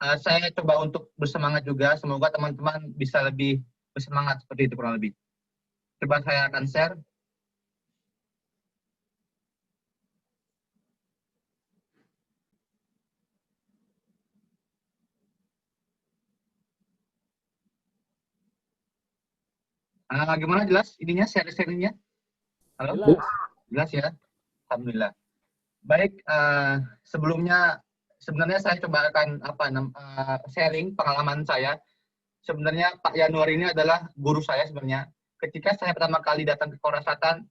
saya coba untuk bersemangat juga. Semoga teman-teman bisa lebih bersemangat seperti itu kurang lebih. Coba saya akan share. Gimana jelas ininya share-nya? Halo? Jelas. Jelas ya? Alhamdulillah. Baik, sebelumnya sebenarnya saya coba akan sharing pengalaman saya. Sebenarnya Pak Januar ini adalah guru saya sebenarnya. Ketika saya pertama kali datang ke Korea Selatan,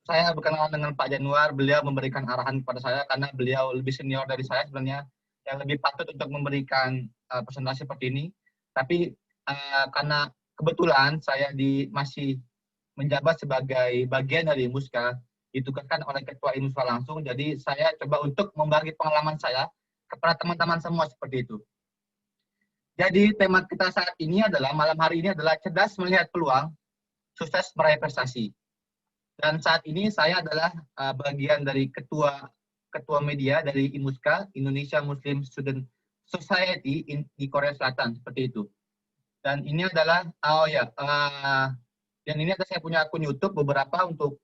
saya berkenalan dengan Pak Januar. Beliau memberikan arahan kepada saya karena beliau lebih senior dari saya sebenarnya, yang lebih patut untuk memberikan presentasi seperti ini. Tapi karena kebetulan saya masih menjabat sebagai bagian dari Muska, ditugaskan oleh Ketua Muska langsung, jadi saya coba untuk membagi pengalaman saya kepada teman-teman semua seperti itu. Jadi tema kita saat ini adalah, malam hari ini adalah cerdas melihat peluang, sukses meraih prestasi. Dan saat ini saya adalah bagian dari ketua media dari IMUSKA, Indonesia Muslim Student Society di Korea Selatan, seperti itu. Dan ini adalah, dan ini adalah saya punya akun YouTube beberapa untuk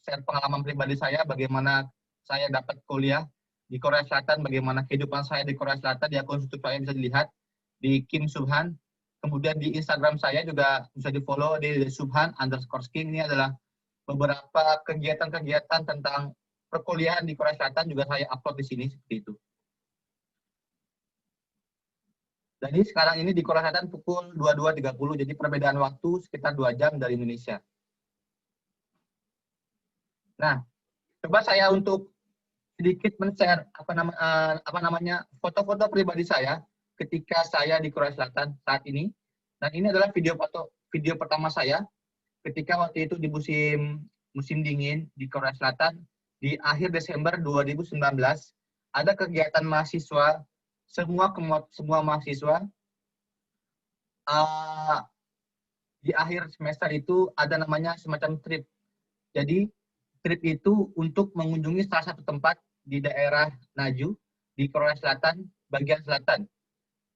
share pengalaman pribadi saya, bagaimana saya dapat kuliah di Korea Selatan, bagaimana kehidupan saya di Korea Selatan. Di akun YouTube saya bisa dilihat di Kim Subhan. Kemudian di Instagram saya juga bisa di-follow di Subhan_King. Ini adalah beberapa kegiatan-kegiatan tentang perkuliahan di Korea Selatan juga saya upload di sini seperti itu. Jadi sekarang ini di Korea Selatan pukul 22.30, jadi perbedaan waktu sekitar 2 jam dari Indonesia. Nah, coba saya untuk sedikit men-share foto-foto pribadi saya ketika saya di Korea Selatan saat ini. Dan ini adalah video pertama saya ketika waktu itu di musim dingin di Korea Selatan di akhir Desember 2019. Ada kegiatan mahasiswa, semua mahasiswa di akhir semester itu ada namanya semacam trip. Jadi trip itu untuk mengunjungi salah satu tempat di daerah Naju di Korea Selatan, bagian selatan.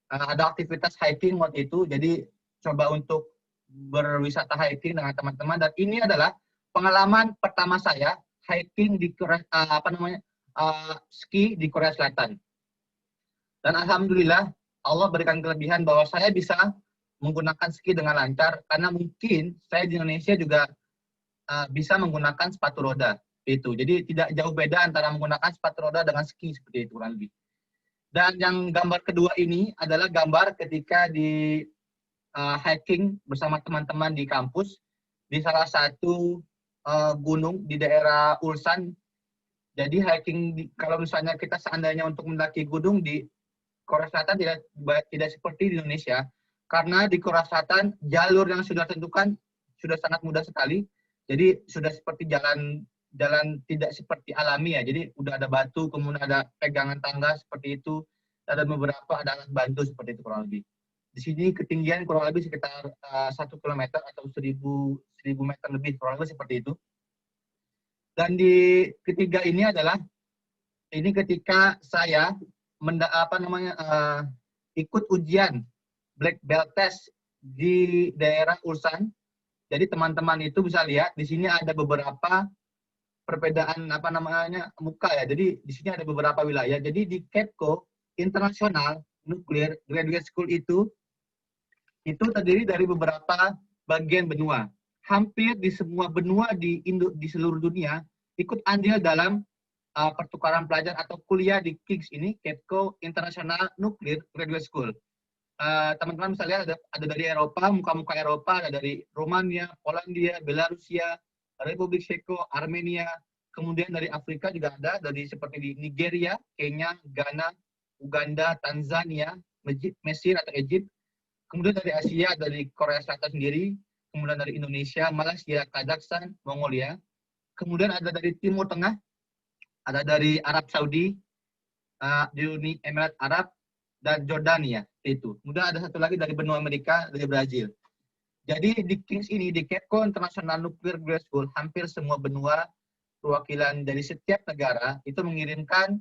Ada aktivitas hiking waktu itu, jadi coba untuk berwisata hiking dengan teman-teman, dan ini adalah pengalaman pertama saya hiking di ski di Korea Selatan. Dan alhamdulillah Allah berikan kelebihan bahwa saya bisa menggunakan ski dengan lancar, karena mungkin saya di Indonesia juga bisa menggunakan sepatu roda itu. Jadi tidak jauh beda antara menggunakan sepatu roda dengan ski seperti itu kurang lebih. Dan yang gambar kedua ini adalah gambar ketika di hiking bersama teman-teman di kampus di salah satu gunung di daerah Ulsan. Jadi hiking kalau misalnya kita seandainya untuk mendaki gunung di Korea Selatan tidak seperti di Indonesia, karena di Korea Selatan jalur yang sudah tentukan sudah sangat mudah sekali. Jadi sudah seperti jalan tidak seperti alami ya. Jadi udah ada batu, kemudian ada pegangan tangga seperti itu, ada beberapa ada alat bantu seperti itu kurang lebih. Di sini ketinggian kurang lebih sekitar 1 km atau 1000 meter lebih, kurang lebih seperti itu. Dan di ketiga ini adalah ini ketika saya ikut ujian black belt test di daerah Ulsan. Jadi teman-teman itu bisa lihat di sini ada beberapa perbedaan muka ya. Jadi di sini ada beberapa wilayah. Jadi di KEPCO International Nuclear Graduate School itu terdiri dari beberapa bagian benua. Hampir di semua benua di seluruh dunia ikut andil dalam pertukaran pelajar atau kuliah di KIGS ini, KEPCO International Nuclear Graduate School. Teman-teman bisa lihat ada dari Eropa, muka-muka Eropa, ada dari Romania, Polandia, Belarusia, Republik Ceko, Armenia, kemudian dari Afrika juga ada, dari seperti di Nigeria, Kenya, Ghana, Uganda, Tanzania, Mesir atau Egypt, kemudian dari Asia, dari Korea Selatan sendiri, kemudian dari Indonesia, Malaysia, Kazakhstan, Mongolia, kemudian ada dari Timur Tengah, ada dari Arab Saudi, di Uni Emirat Arab, dan Jordania itu. Kemudian ada satu lagi dari benua Amerika, dari Brazil. Jadi di KIGS ini, di KEPCO International Nuclear Graduate School, hampir semua benua perwakilan dari setiap negara itu mengirimkan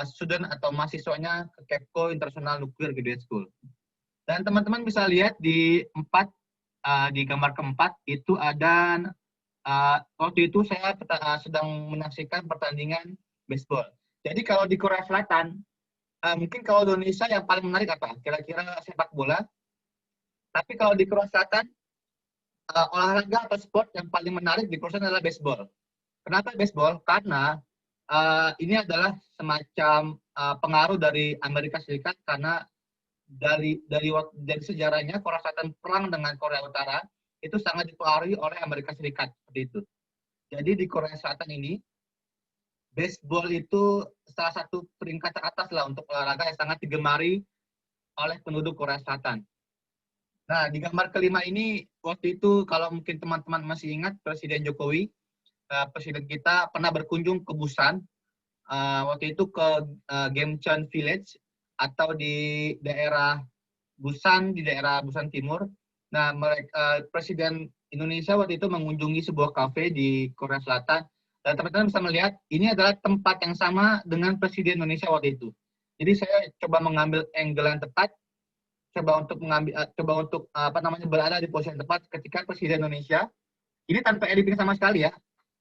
student atau mahasiswanya ke Kepko International Nuclear Graduate School. Dan teman-teman bisa lihat di gambar keempat itu ada waktu itu saya sedang menyaksikan pertandingan baseball. Jadi kalau di Korea Selatan, mungkin kalau di Indonesia yang paling menarik apa? Kira-kira sepak bola. Tapi kalau di Korea Selatan, olahraga atau sport yang paling menarik di Korea Selatan adalah baseball. Kenapa baseball? Karena ini adalah semacam pengaruh dari Amerika Serikat karena dari sejarahnya Korea Selatan perang dengan Korea Utara itu sangat dipengaruhi oleh Amerika Serikat seperti itu. Jadi di Korea Selatan ini baseball itu salah satu peringkat teratas lah untuk olahraga yang sangat digemari oleh penduduk Korea Selatan. Nah, di gambar kelima ini waktu itu kalau mungkin teman-teman masih ingat Presiden Jokowi, presiden kita pernah berkunjung ke Busan, waktu itu ke Gemcheon Village atau di daerah Busan Timur. Nah, Presiden Indonesia waktu itu mengunjungi sebuah kafe di Korea Selatan dan teman-teman bisa melihat ini adalah tempat yang sama dengan Presiden Indonesia waktu itu. Jadi saya coba mengambil angle yang tepat, coba untuk berada di posisi yang tepat ketika Presiden Indonesia ini tanpa editing sama sekali ya.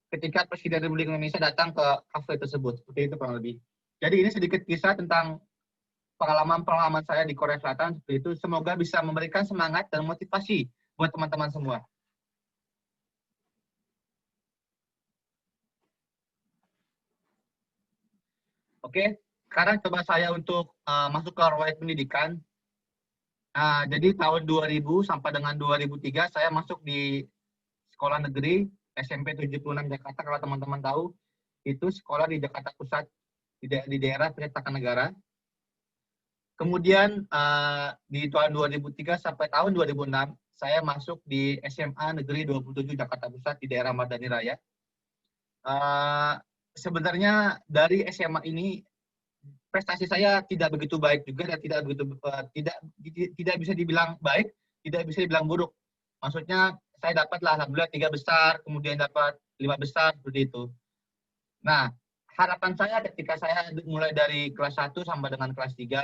Ketika Presiden Republik Indonesia datang ke kafe tersebut, seperti itu kurang lebih. Jadi ini sedikit kisah tentang pengalaman saya di Korea Selatan seperti itu. Semoga bisa memberikan semangat dan motivasi buat teman-teman semua. Oke, sekarang coba saya untuk masuk ke riwayat pendidikan. Jadi tahun 2000 sampai dengan 2003 saya masuk di sekolah negeri SMP 76 Jakarta. Kalau teman-teman tahu, itu sekolah di Jakarta Pusat, di daerah Negara. Kemudian di tahun 2003 sampai tahun 2006, saya masuk di SMA Negeri 27 Jakarta Pusat di daerah Madani Raya. Sebenarnya dari SMA ini prestasi saya tidak begitu baik juga dan tidak bisa dibilang baik, tidak bisa dibilang buruk. Maksudnya saya dapatlah alhamdulillah 3 besar, kemudian dapat 5 besar seperti itu. Nah, harapan saya ketika saya mulai dari kelas 1 sampai dengan kelas 3,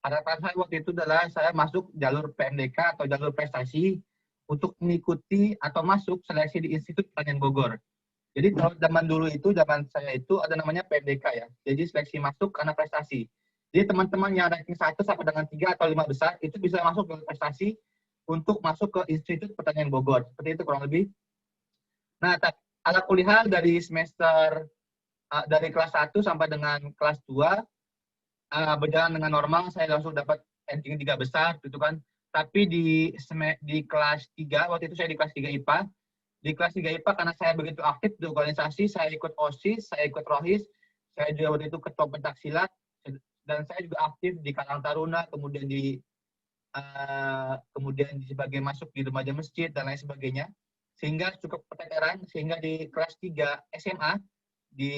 harapan saya waktu itu adalah saya masuk jalur PMDK atau jalur prestasi untuk mengikuti atau masuk seleksi di Institut Pertanian Bogor. Jadi kalau zaman saya itu ada namanya PMDK ya. Jadi seleksi masuk karena prestasi. Jadi teman-teman yang ranking 1 sampai dengan 3 atau 5 besar itu bisa masuk ke prestasi untuk masuk ke Institut Pertanian Bogor. Seperti itu kurang lebih. Nah, ala kuliah dari dari kelas 1 sampai dengan kelas 2 berjalan dengan normal, saya langsung dapat ranking 3 besar gitu kan. Tapi di kelas 3, waktu itu saya di kelas 3 IPA. Di kelas 3 IPA karena saya begitu aktif di organisasi, saya ikut OSIS, saya ikut ROHIS, saya juga waktu itu ketua pencaksilat, dan saya juga aktif di Karang Taruna, kemudian sebagai masuk di remaja masjid dan lain sebagainya. Sehingga cukup keteteran, sehingga di kelas 3 SMA di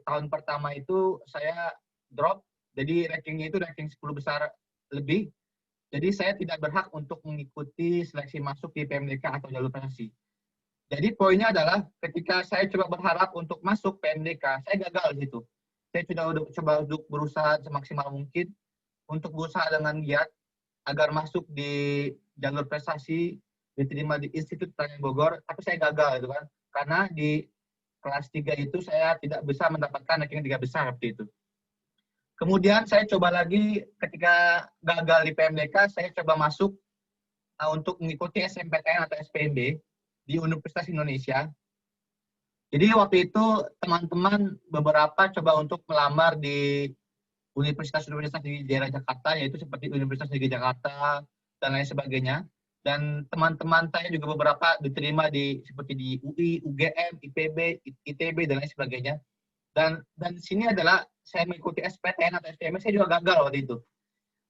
tahun pertama itu saya drop, jadi rankingnya itu ranking 10 besar lebih. Jadi saya tidak berhak untuk mengikuti seleksi masuk di PMDK atau jalur prestasi. Jadi poinnya adalah ketika saya coba berharap untuk masuk PMDK, saya gagal di situ. Saya sudah coba untuk berusaha semaksimal mungkin untuk berusaha dengan giat agar masuk di jalur prestasi, diterima di Institut Pertanian Bogor, tapi saya gagal gitu kan. Karena di kelas 3 itu saya tidak bisa mendapatkan ranking 3 besar seperti itu. Kemudian saya coba lagi ketika gagal di PMDK, saya coba masuk untuk mengikuti SNMPTN atau SPMB di Universitas Indonesia. Jadi waktu itu teman-teman beberapa coba untuk melamar di universitas-universitas di daerah Jakarta, yaitu seperti Universitas Negeri Jakarta dan lain sebagainya. Dan teman-teman saya juga beberapa diterima seperti di UI, UGM, IPB, ITB dan lain sebagainya. Dan di sini adalah saya mengikuti SPTN atau SPM, saya juga gagal waktu itu.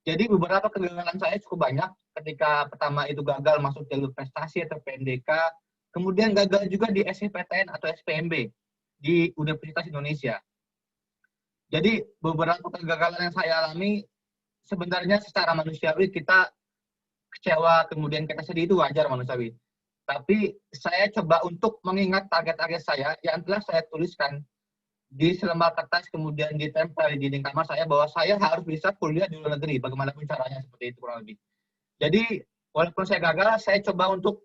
Jadi beberapa kegagalan saya cukup banyak ketika pertama itu gagal masuk jalur prestasi atau PMDK, kemudian gagal juga di SNMPTN atau SPMB di Universitas Indonesia. Jadi beberapa kegagalan yang saya alami sebenarnya secara manusiawi kita kecewa, kemudian kita sedih, itu wajar manusiawi. Tapi saya coba untuk mengingat target-target saya yang telah saya tuliskan di selembar kertas kemudian ditempel di dinding kamar saya bahwa saya harus bisa kuliah di luar negeri, bagaimanapun caranya, seperti itu kurang lebih. Jadi walaupun saya gagal, saya coba untuk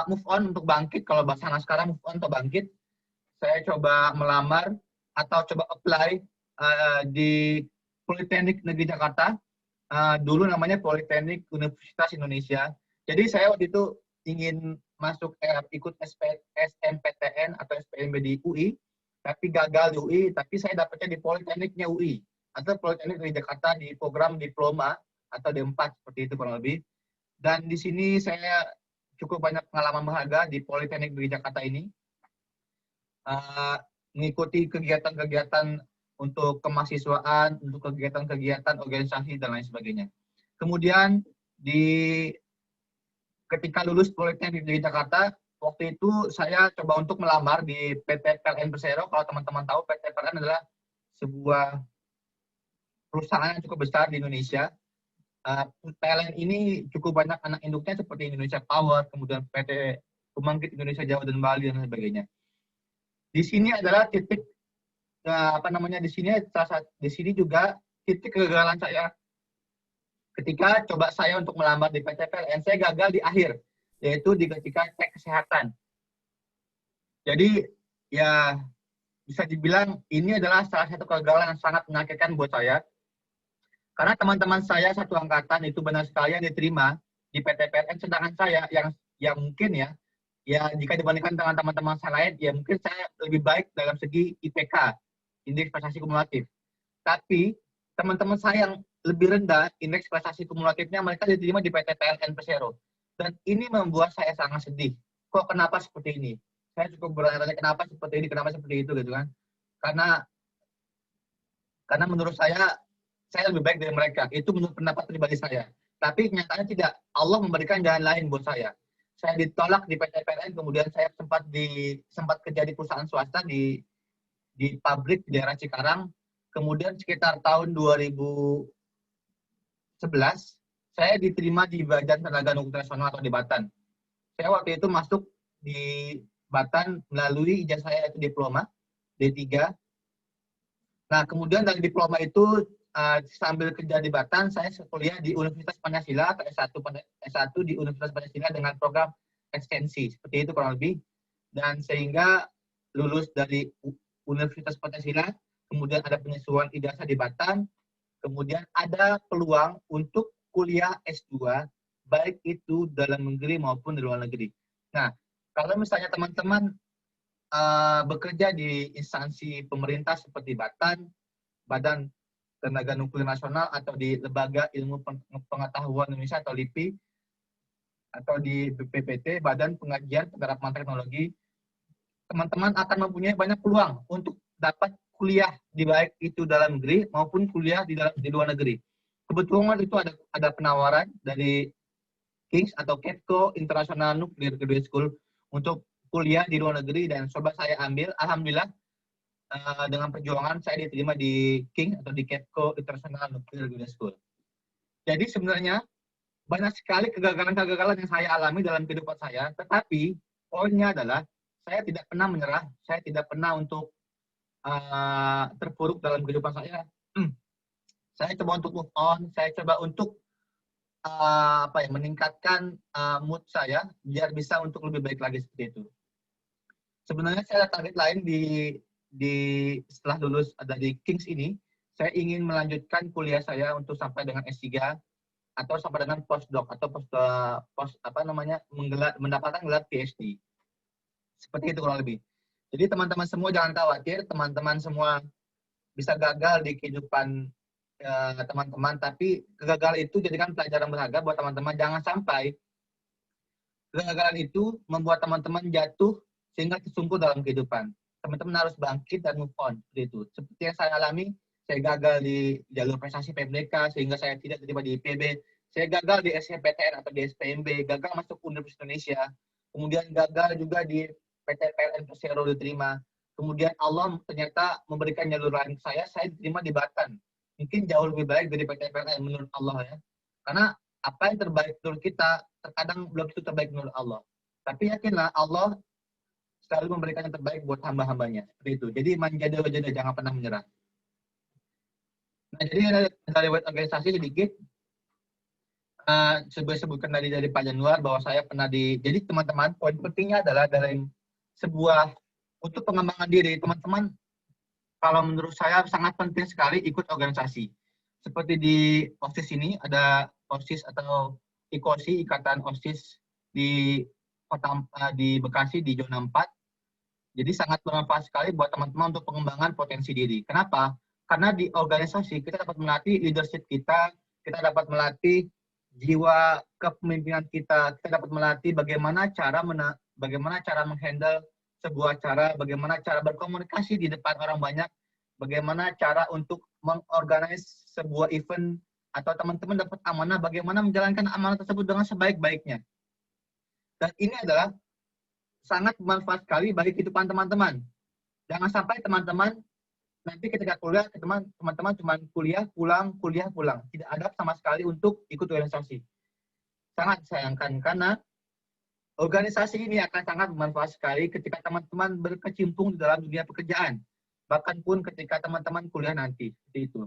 move on, untuk bangkit. Kalau bahasa anak sekarang move on atau bangkit, saya coba melamar atau coba apply di Politeknik Negeri Jakarta, dulu namanya Politeknik Universitas Indonesia. Jadi saya waktu itu ingin masuk ikut SMPTN atau SPMB di UI, tapi gagal di UI, tapi saya dapatnya di Politekniknya UI atau Politeknik Negeri Jakarta di program diploma atau D4, seperti itu kurang lebih. Dan di sini saya cukup banyak pengalaman berharga di Politeknik Negeri Jakarta ini, mengikuti kegiatan-kegiatan untuk kemahasiswaan, untuk kegiatan-kegiatan organisasi dan lain sebagainya. Kemudian ketika lulus Politeknik Negeri Jakarta, waktu itu saya coba untuk melamar di PT PLN Persero. Kalau teman-teman tahu, PT PLN adalah sebuah perusahaan yang cukup besar di Indonesia. PLN ini cukup banyak anak induknya seperti Indonesia Power, kemudian PT Pembangkit Indonesia Jawa dan Bali dan sebagainya. Di sini adalah titik di sini juga titik kegagalan saya. Ketika coba saya untuk melamar di PT PLN, saya gagal di akhir, yaitu ketika cek kesehatan. Jadi ya bisa dibilang ini adalah salah satu kegagalan yang sangat menyakitkan buat saya. Karena teman-teman saya satu angkatan itu benar sekali yang diterima di PT PLN, sedangkan saya yang mungkin ya jika dibandingkan dengan teman-teman saya lain, ya mungkin saya lebih baik dalam segi IPK, indeks prestasi kumulatif. Tapi teman-teman saya yang lebih rendah indeks prestasi kumulatifnya, mereka diterima di PT PLN Persero. Dan ini membuat saya sangat sedih. Kok kenapa seperti ini? Saya cukup bertanya-tanya kenapa seperti ini, kenapa seperti itu gitu kan. Karena menurut saya lebih baik dari mereka. Itu menurut pendapat pribadi saya. Tapi kenyataannya tidak. Allah memberikan jalan lain buat saya. Saya ditolak di PT PLN, kemudian saya sempat kerja di perusahaan swasta di pabrik di daerah Cikarang. Kemudian sekitar tahun 2011, saya diterima di Badan Tenaga Nuklir Nasional atau di Batan. Saya waktu itu masuk di Batan melalui ijazah saya yaitu diploma D3. Nah, kemudian dari diploma itu sambil kerja di Batan, saya kuliah di Universitas Pancasila atau S1 di Universitas Pancasila dengan program ekstensi. Seperti itu kurang lebih. Dan sehingga lulus dari Universitas Pancasila, kemudian ada penyesuaian ijazah di Batan, kemudian ada peluang untuk kuliah S2, baik itu dalam negeri maupun di luar negeri. Nah, kalau misalnya teman-teman bekerja di instansi pemerintah seperti Batan, Badan Tenaga Nuklir Nasional, atau di Lembaga Ilmu Pengetahuan Indonesia atau LIPI, atau di BPPT, Badan Pengajian Penerapan Teknologi, teman-teman akan mempunyai banyak peluang untuk dapat kuliah di baik itu dalam negeri maupun kuliah di luar negeri. Kebetulan itu ada penawaran dari Kings atau KEPCO International Nuclear Graduate School untuk kuliah di luar negeri, dan coba saya ambil. Alhamdulillah dengan perjuangan saya diterima di King atau di KEPCO International Nuclear Graduate School. Jadi sebenarnya banyak sekali kegagalan-kegagalan yang saya alami dalam kehidupan saya, tetapi poinnya adalah saya tidak pernah menyerah, saya tidak pernah untuk terpuruk dalam kehidupan saya. Saya coba untuk move on, saya coba untuk meningkatkan mood saya biar bisa untuk lebih baik lagi seperti itu. Sebenarnya saya ada target lain setelah lulus dari Kings ini. Saya ingin melanjutkan kuliah saya untuk sampai dengan S3 atau sampai dengan postdoc atau mendapatkan gelar PhD. Seperti itu kurang lebih. Jadi teman-teman semua jangan khawatir, teman-teman semua bisa gagal di kehidupan teman-teman, tapi kegagalan itu jadikan pelajaran berharga buat teman-teman. Jangan sampai kegagalan itu membuat teman-teman jatuh sehingga tersungkur dalam kehidupan. Teman-teman harus bangkit dan move on. Seperti itu. Seperti yang saya alami, saya gagal di jalur prestasi PMDK sehingga saya tidak terima di IPB. Saya gagal di SNMPTN atau di SPMB, gagal masuk Universitas Indonesia. Kemudian gagal juga di PT PLN Persero diterima. Kemudian Allah ternyata memberikan jalur lain ke saya diterima di Batan. Mungkin jauh lebih baik dari PT PLN menurut Allah ya. Karena apa yang terbaik menurut kita terkadang belum tentu terbaik menurut Allah. Tapi yakinlah Allah selalu memberikan yang terbaik buat hamba-hambanya. Seperti itu. Jadi manjada wajada, jangan pernah menyerah. Nah, jadi ada lewat organisasi sedikit. Sebutkan dari Pak Januar bahwa saya pernah jadi teman-teman, poin pentingnya adalah dalam sebuah untuk pengembangan diri, teman-teman, kalau menurut saya sangat penting sekali ikut organisasi. Seperti di OSIS ini ada OSIS atau IKOSI, Ikatan OSIS di di Bekasi di zona 4. Jadi sangat bermanfaat sekali buat teman-teman untuk pengembangan potensi diri. Kenapa? Karena di organisasi kita dapat melatih leadership kita dapat melatih jiwa kepemimpinan kita dapat melatih bagaimana cara menghandle sebuah acara, bagaimana cara berkomunikasi di depan orang banyak, bagaimana cara untuk mengorganize sebuah event atau teman-teman dapat amanah, bagaimana menjalankan amanah tersebut dengan sebaik-baiknya. Dan ini adalah sangat bermanfaat sekali bagi kehidupan teman-teman. Jangan sampai teman-teman nanti ketika kuliah, teman-teman cuma kuliah, pulang. Tidak ada sama sekali untuk ikut organisasi. Sangat disayangkan karena organisasi ini akan sangat bermanfaat sekali ketika teman-teman berkecimpung di dalam dunia pekerjaan. Bahkan pun ketika teman-teman kuliah nanti. Seperti itu.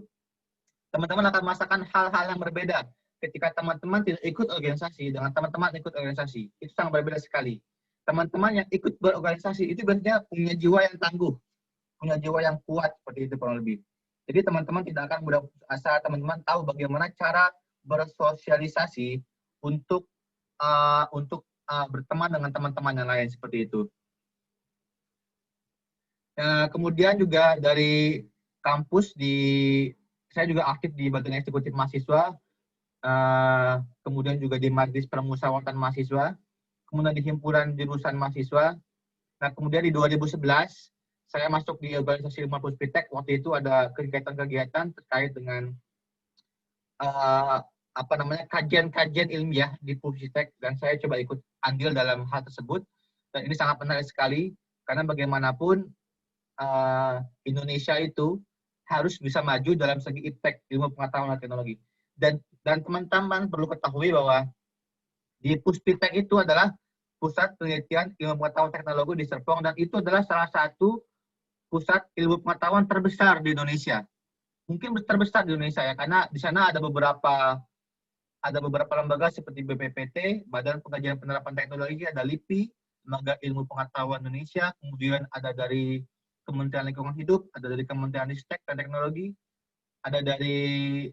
Teman-teman akan merasakan hal-hal yang berbeda ketika teman-teman tidak ikut organisasi dengan teman-teman ikut organisasi. Itu sangat berbeda sekali. Teman-teman yang ikut berorganisasi itu biasanya punya jiwa yang tangguh, punya jiwa yang kuat, seperti itu kurang lebih. Jadi teman-teman tidak akan mudah putus asa, teman-teman tahu bagaimana cara bersosialisasi untuk berteman dengan teman-teman yang lain, seperti itu. Kemudian juga dari kampus, saya juga aktif di Badan Eksekutif Mahasiswa, kemudian juga di Majelis Permusyawaratan Mahasiswa, kemudian di Himpunan Jurusan Mahasiswa. Nah, kemudian di 2011, saya masuk di organisasi Lima Puspitek. Waktu itu ada kegiatan-kegiatan terkait dengan kajian-kajian ilmiah di Puspitek, dan saya coba ikut andil dalam hal tersebut. Dan ini sangat menarik sekali, karena bagaimanapun Indonesia itu harus bisa maju dalam segi iptek, ilmu pengetahuan dan teknologi. Dan teman-teman perlu ketahui bahwa di Puspitek itu adalah Pusat Penelitian Ilmu Pengetahuan Teknologi di Serpong, dan itu adalah salah satu pusat ilmu pengetahuan terbesar di Indonesia. Mungkin terbesar di Indonesia ya, karena di sana ada beberapa lembaga seperti BPPT, Badan Pengkajian Penerapan Teknologi, ada LIPI, Lembaga Ilmu Pengetahuan Indonesia, kemudian ada dari Kementerian Lingkungan Hidup, ada dari Kementerian Ristek dan Teknologi, ada dari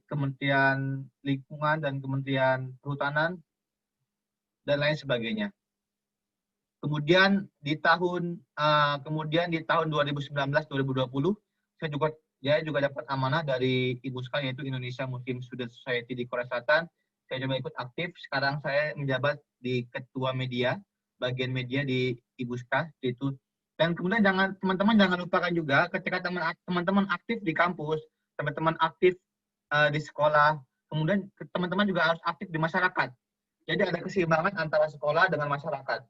Kementerian Lingkungan dan Kementerian Perhutanan, dan lain sebagainya. Kemudian di tahun 2019-2020 saya juga dapat amanah dari IBUSKA, yaitu Indonesia Muslim Student Society di Korea Selatan. Saya coba ikut aktif. Sekarang saya menjabat di ketua media, bagian media di IBUSKA itu. Dan kemudian teman-teman jangan lupakan juga ketika teman-teman aktif di kampus, teman-teman aktif di sekolah, kemudian teman-teman juga harus aktif di masyarakat. Jadi ada keseimbangan antara sekolah dengan masyarakat.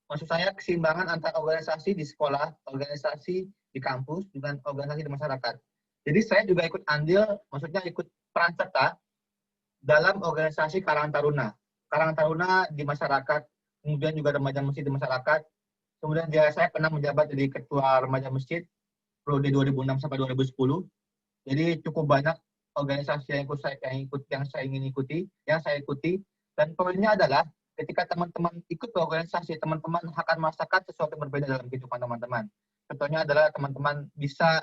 Maksud saya keseimbangan antara organisasi di sekolah, organisasi di kampus, dengan organisasi di masyarakat. Jadi saya juga ikut andil, maksudnya ikut peran serta dalam organisasi Karang Taruna. Karang Taruna di masyarakat, kemudian juga remaja masjid di masyarakat. Kemudian saya pernah menjabat jadi ketua remaja masjid periode 2006 sampai 2010. Jadi cukup banyak organisasi yang saya ikuti. Dan poinnya adalah ketika teman-teman ikut organisasi, teman-teman akan merasakan sesuatu yang berbeda dalam kehidupan teman-teman. Contohnya adalah teman-teman bisa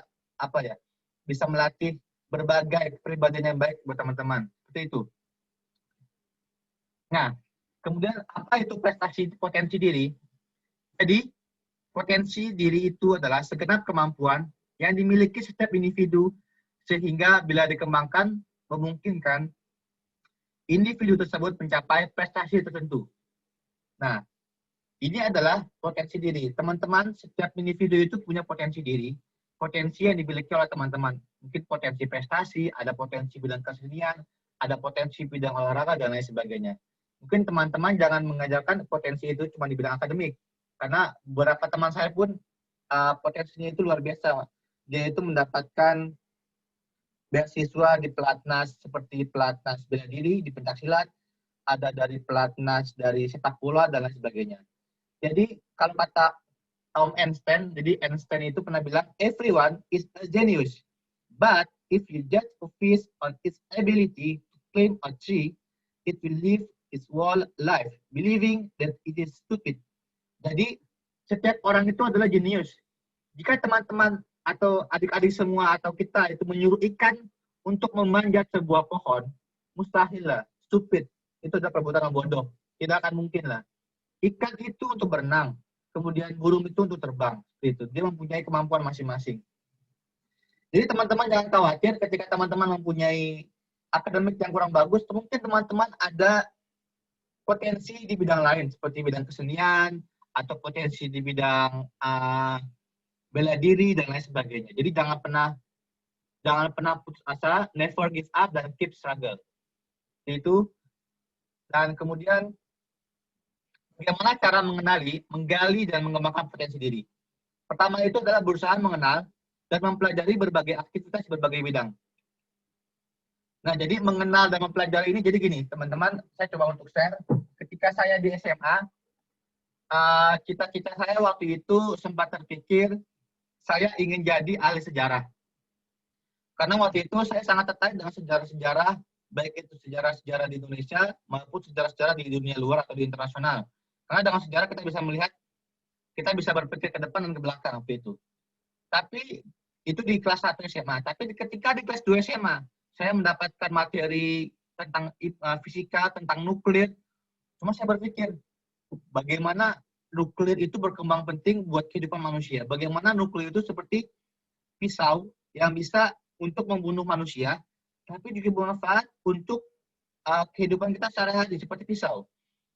bisa melatih berbagai kepribadian yang baik buat teman-teman. Seperti itu. Nah, kemudian apa itu prestasi potensi diri? Jadi, potensi diri itu adalah segenap kemampuan yang dimiliki setiap individu sehingga bila dikembangkan memungkinkan individu tersebut mencapai prestasi tertentu. Nah, ini adalah potensi diri. Teman-teman, setiap individu itu punya potensi diri, potensi yang dimiliki oleh teman-teman. Mungkin potensi prestasi, ada potensi bidang kesenian, ada potensi bidang olahraga, dan lain sebagainya. Mungkin teman-teman jangan mengajarkan potensi itu cuma di bidang akademik. Karena beberapa teman saya pun potensinya itu luar biasa. Dia itu mendapatkan beasiswa di pelatnas seperti pelatnas bela diri di pencaksilat, ada dari pelatnas dari sepak bola dan lain sebagainya. Jadi kalau kata Einstein. Jadi Einstein itu pernah bilang, everyone is a genius. But if you judge a fish on its ability to climb a tree, it will live its whole life, believing that it is stupid. Jadi setiap orang itu adalah jenius. Jika teman-teman atau adik-adik semua atau kita itu menyuruh ikan untuk memanjat sebuah pohon, mustahil lah, stupid. Itu adalah perbuatan yang bodoh. Tidak akan mungkin lah. Ikan itu untuk berenang, kemudian burung itu untuk terbang. Itu dia mempunyai kemampuan masing-masing. Jadi teman-teman jangan khawatir ketika teman-teman mempunyai akademik yang kurang bagus, mungkin teman-teman ada potensi di bidang lain seperti bidang kesenian atau potensi di bidang bela diri dan lain sebagainya. Jadi jangan pernah putus asa, never give up dan keep struggle. Itu. Dan kemudian bagaimana cara mengenali, menggali dan mengembangkan potensi diri. Pertama itu adalah berusaha mengenal dan mempelajari berbagai aktivitas berbagai bidang. Nah, jadi mengenal dan mempelajari ini jadi gini, teman-teman, saya coba untuk share. Ketika saya di SMA, cita-cita saya waktu itu sempat terpikir saya ingin jadi ahli sejarah. Karena waktu itu saya sangat tertarik dengan sejarah-sejarah, baik itu sejarah-sejarah di Indonesia maupun sejarah-sejarah di dunia luar atau di internasional. Karena dengan sejarah kita bisa melihat, kita bisa berpikir ke depan dan ke belakang waktu itu. Tapi itu di kelas 1 SMA. Tapi ketika di kelas 2 SMA, saya mendapatkan materi tentang fisika, tentang nuklir. Cuma saya berpikir, bagaimana nuklir itu berkembang penting buat kehidupan manusia. Bagaimana nuklir itu seperti pisau yang bisa untuk membunuh manusia, tapi juga bermanfaat untuk kehidupan kita sehari-hari seperti pisau.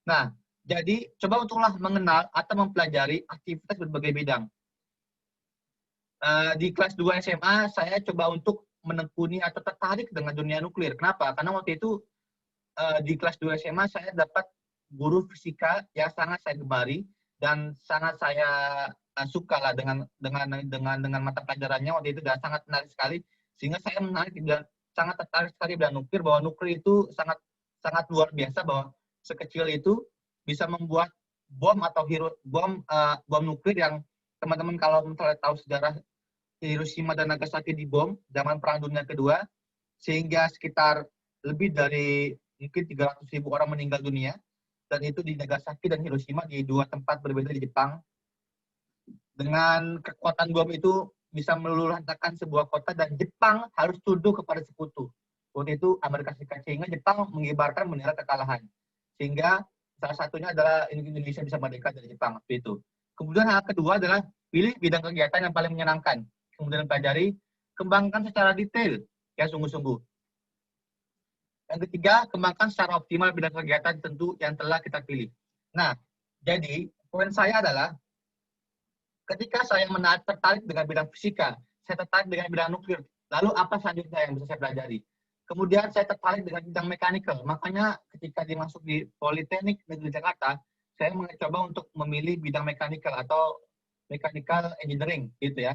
Nah, jadi coba untunglah mengenal atau mempelajari aktivitas berbagai bidang. Di kelas 2 SMA, saya coba untuk menekuni atau tertarik dengan dunia nuklir. Kenapa? Karena waktu itu di kelas 2 SMA saya dapat guru fisika yang sangat saya gemari dan sangat saya suka lah dengan mata pelajarannya waktu itu, dan sangat menarik sekali, sehingga saya sangat tertarik sekali dengan nuklir, bahwa nuklir itu sangat luar biasa, bahwa sekecil itu bisa membuat bom atau bom nuklir yang teman-teman kalau misalnya tahu sejarah Hiroshima dan Nagasaki dibom zaman Perang Dunia Kedua, sehingga sekitar lebih dari mungkin 300.000 orang meninggal dunia, dan itu di Nagasaki dan Hiroshima, di dua tempat berbeda di Jepang. Dengan kekuatan bom itu bisa meluluhlantakkan sebuah kota, dan Jepang harus tunduk kepada sekutu. Waktu itu Amerika Serikat, sehingga Jepang mengibarkan bendera kekalahan. Sehingga salah satunya adalah Indonesia bisa merdeka dari Jepang waktu itu. Kemudian hal kedua adalah pilih bidang kegiatan yang paling menyenangkan. Kemudian pelajari, kembangkan secara detail, ya sungguh-sungguh. Yang ketiga, kembangkan secara optimal bidang kegiatan tentu yang telah kita pilih. Nah, jadi poin saya adalah, ketika saya tertarik dengan bidang fisika, saya tertarik dengan bidang nuklir, lalu apa selanjutnya yang bisa saya pelajari? Kemudian saya tertarik dengan bidang mechanical, makanya ketika dimasuk di Politeknik Negeri Jakarta, saya mencoba untuk memilih bidang mechanical atau mechanical engineering, gitu ya.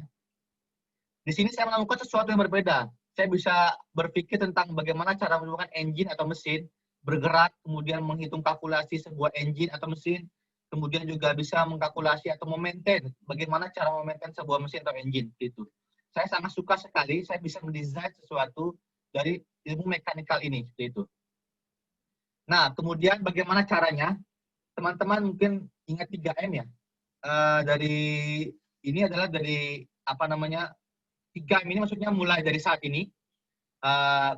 Di sini saya menemukan sesuatu yang berbeda. Saya bisa berpikir tentang bagaimana cara menggunakan engine atau mesin bergerak, kemudian menghitung kalkulasi sebuah engine atau mesin, kemudian juga bisa mengkalkulasi atau memaintain bagaimana cara memaintain sebuah mesin atau engine gitu. Saya sangat suka sekali, saya bisa mendesain sesuatu dari ilmu mekanikal ini seperti itu. Nah, kemudian bagaimana caranya? Teman-teman mungkin ingat 3M ya. Dari ini adalah dari apa namanya? 3M ini maksudnya mulai dari saat ini,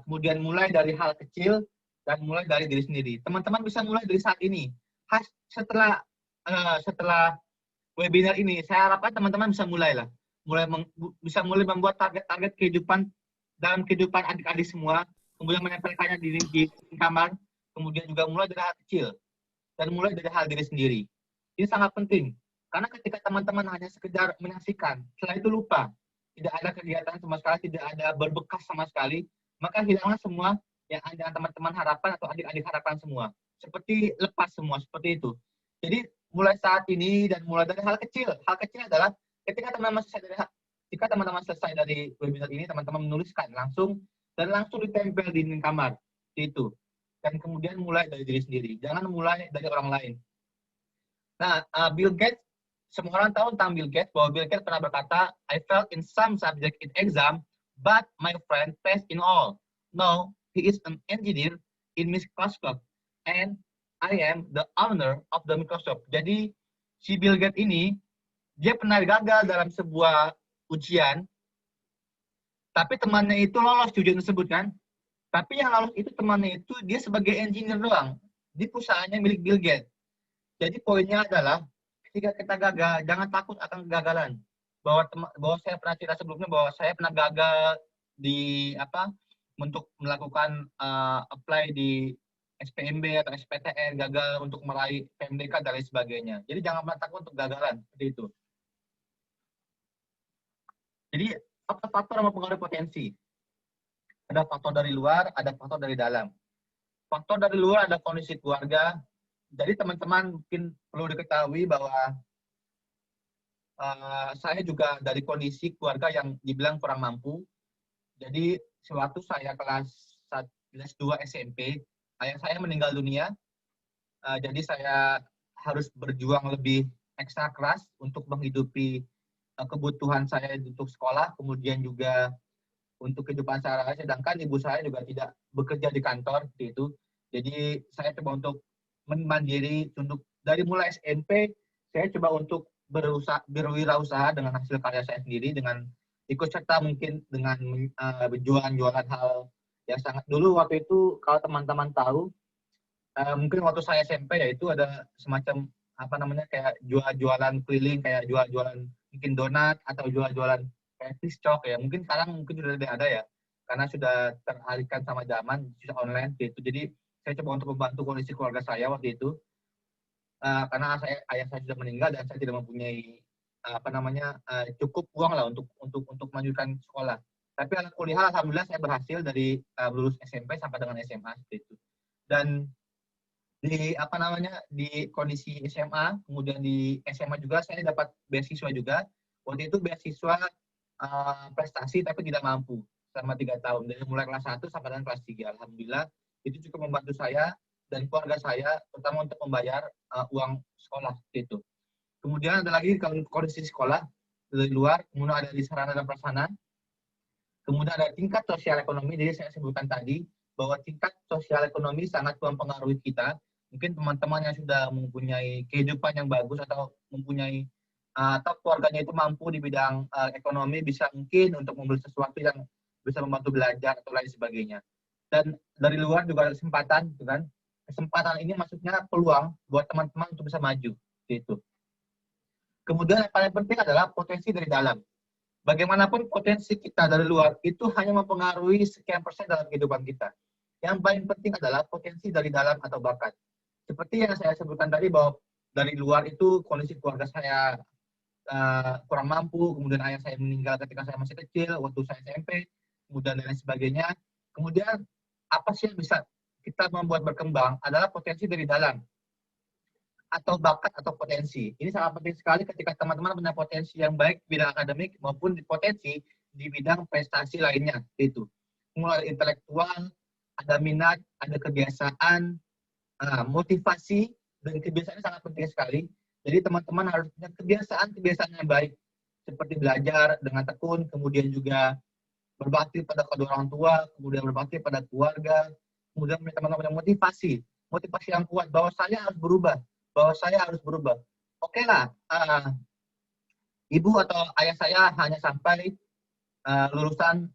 kemudian mulai dari hal kecil, dan mulai dari diri sendiri. Teman-teman bisa mulai dari saat ini. Setelah webinar ini, saya harapkan teman-teman bisa bisa mulai membuat target-target kehidupan dalam kehidupan adik-adik semua, kemudian menempelkannya di kamar, kemudian juga mulai dari hal kecil, dan mulai dari hal diri sendiri. Ini sangat penting, karena ketika teman-teman hanya sekedar menyaksikan, setelah itu lupa, tidak ada kegiatan sama sekali, tidak ada berbekas sama sekali, maka hilanglah semua yang ada teman-teman harapan atau adik-adik harapan semua. Seperti lepas semua, seperti itu. Jadi mulai saat ini dan mulai dari hal kecil. Hal kecil adalah ketika teman-teman selesai dari webinar ini, teman-teman menuliskan langsung ditempel di dinding kamar. Itu. Dan kemudian mulai dari diri sendiri. Jangan mulai dari orang lain. Nah, Bill Gates Semua orang tahu tentang Bill Gates, bahwa Bill Gates pernah berkata, I failed in some subject in exam, but my friend passed in all. No, he is an engineer in Microsoft, and I am the owner of the Microsoft. Jadi, si Bill Gates ini, dia pernah gagal dalam sebuah ujian, tapi temannya itu lolos ujian tersebut kan. Tapi yang lolos itu temannya itu dia sebagai engineer doang di perusahaannya milik Bill Gates. Jadi poinnya adalah ketika kita gagal, jangan takut akan kegagalan. Bahwa saya pernah cerita sebelumnya bahwa saya pernah gagal di untuk melakukan apply di SPMB atau SPTN, gagal untuk meraih PMDK dan lain sebagainya. Jadi jangan pernah takut untuk kegagalan seperti itu. Jadi apa faktor yang mempengaruhi potensi? Ada faktor dari luar, ada faktor dari dalam. Faktor dari luar ada kondisi keluarga. Jadi teman-teman mungkin perlu diketahui bahwa saya juga dari kondisi keluarga yang dibilang kurang mampu. Jadi sewaktu saya kelas 2 SMP, ayah saya meninggal dunia. Jadi saya harus berjuang lebih ekstra keras untuk menghidupi kebutuhan saya untuk sekolah, kemudian juga untuk kehidupan sehari-hari, sedangkan ibu saya juga tidak bekerja di kantor seperti itu. Jadi saya coba untuk mandiri, untuk dari mulai SMP saya coba untuk berwirausaha dengan hasil karya saya sendiri, dengan ikut serta mungkin dengan jualan hal yang sangat dulu waktu itu. Kalau teman-teman tahu, mungkin waktu saya SMP ya itu ada semacam kayak jualan keliling, kayak jualan mungkin donat atau jualan kayak piscok ya. Mungkin sekarang sudah tidak ada ya, karena sudah teralihkan sama zaman sudah online gitu. Jadi saya coba untuk membantu kondisi keluarga saya waktu itu, karena ayah saya sudah meninggal dan saya tidak mempunyai cukup uang lah untuk melanjutkan sekolah. Tapi kuliah alhamdulillah saya berhasil dari lulus SMP sampai dengan SMA seperti itu. Dan di kondisi SMA, kemudian di SMA juga saya dapat beasiswa juga. Waktu itu beasiswa prestasi tapi tidak mampu selama 3 tahun, dari mulai kelas 1 sampai dengan kelas 3. Alhamdulillah itu cukup membantu saya dan keluarga saya, terutama untuk membayar uang sekolah itu. Kemudian ada lagi kondisi sekolah dari luar, kemudian ada di sarana dan prasarana, kemudian ada tingkat sosial ekonomi. Jadi saya sebutkan tadi bahwa tingkat sosial ekonomi sangat mempengaruhi kita. Mungkin teman-teman yang sudah mempunyai kehidupan yang bagus atau mempunyai atau keluarganya itu mampu di bidang ekonomi, bisa mungkin untuk membeli sesuatu yang bisa membantu belajar atau lain sebagainya. Dan dari luar juga ada kesempatan, gitu kan? Kesempatan ini maksudnya peluang buat teman-teman untuk bisa maju, gitu. Kemudian yang paling penting adalah potensi dari dalam. Bagaimanapun potensi kita dari luar itu hanya mempengaruhi sekian persen dalam kehidupan kita. Yang paling penting adalah potensi dari dalam atau bakat. Seperti yang saya sebutkan tadi, bahwa dari luar itu kondisi keluarga saya kurang mampu, kemudian ayah saya meninggal ketika saya masih kecil, waktu saya SMP, kemudian dan lain sebagainya. Kemudian apa sih yang bisa kita membuat berkembang adalah potensi dari dalam atau bakat atau potensi. Ini sangat penting sekali ketika teman-teman punya potensi yang baik di bidang akademik maupun di potensi di bidang prestasi lainnya. Itu mulai intelektual, ada minat, ada kebiasaan, motivasi, dan kebiasaan sangat penting sekali. Jadi teman-teman harus punya kebiasaan yang baik, seperti belajar dengan tekun, kemudian juga berbakti pada kedua orang tua, kemudian berbakti pada keluarga, kemudian teman-teman punya motivasi yang kuat bahwa saya harus berubah. Oke lah, ibu atau ayah saya hanya sampai lulusan